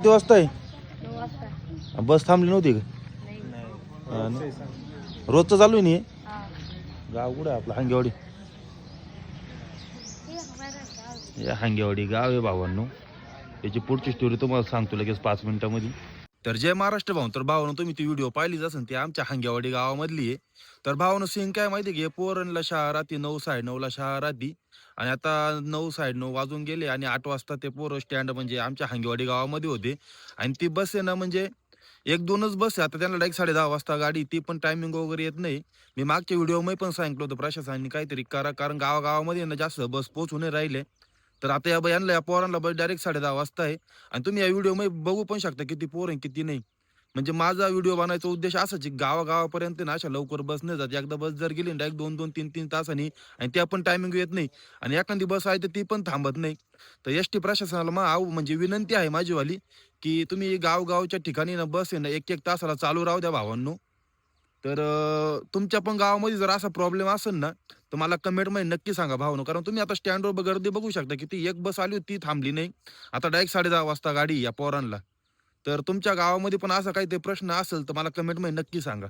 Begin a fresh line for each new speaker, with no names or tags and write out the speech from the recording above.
किती वाजता आहे?
9 वाजता.
बस थांबली नव्हती का?
नाही.
हा ना. रोजचं चालू आहे नी हे?
हा.
गाव कुठं आहे आपलं? हांगेवाडी. या हांगेवाडी गाव आहे भावांनो. याची पुढची स्टोरी तुम्हाला सांगतो लगेच 5 मिनिटांमध्ये. तर जय महाराष्ट्र भाऊ. तर भावानं तुम्ही ती व्हिडिओ पाहिलीच असेल, ती आमच्या हांगेवाडी गावामधली आहे. तर भावानं सीन काय माहिती आहे की पोरणला शाळा राहते 9:30 शाळा राहते आणि आता 9:30 वाजून गेले आणि 8 वाजता ते पोरं स्टँड म्हणजे आमच्या हांगेवाडी गावामध्ये होते आणि ती बस आहे ना म्हणजे 1-2च बस आहे. आता त्यांना डायरेक्ट 10:30 वाजता गाडी, ती पण टायमिंग वगैरे येत नाही. मी मागच्या व्हिडिओमध्ये पण सांगितलं होतं प्रशासनाने काहीतरी करा, कारण गावागावामध्ये ना जास्त बस पोहोचू नाही राहिले. तर आता या यांना या पोरांना बस डायरेक्ट 10:30 वाजता आहे आणि तुम्ही या व्हिडिओमध्ये बघू पण शकता किती पोर आहे किती नाही. म्हणजे माझा व्हिडिओ बनवायचा उद्देश असाच आहे, गावागावापर्यंत ना अशा लवकर बस नाही जात. एकदा बस जर गेली डायरेक्ट 2-2, 3-3 तासांनी आणि त्या पण टायमिंग येत नाही आणि एखादी बस आहे तर ती पण थांबत नाही. तर एस टी प्रशासनाला म्हणजे विनंती आहे माझीवाली, की तुम्ही गावगावच्या ठिकाणी ना बस आहे ना 1-1 तासाला चालू राहू द्या भावांनो. तर तुमच्या पण गावामध्ये जर असा प्रॉब्लेम असेल ना, तर मला कमेंटमध्ये नक्की सांगा भावांनो. कारण तुम्ही आता स्टँडवर गर्दी बघू शकता, किती एक बस आली होती ती थांबली नाही. आता डायरेक्ट 10:30 वाजता गाडी या पोरांना. तर तुमच्या गावामध्ये पण असा काही ते प्रश्न असेल तर मला कमेंटमध्ये नक्की सांगा.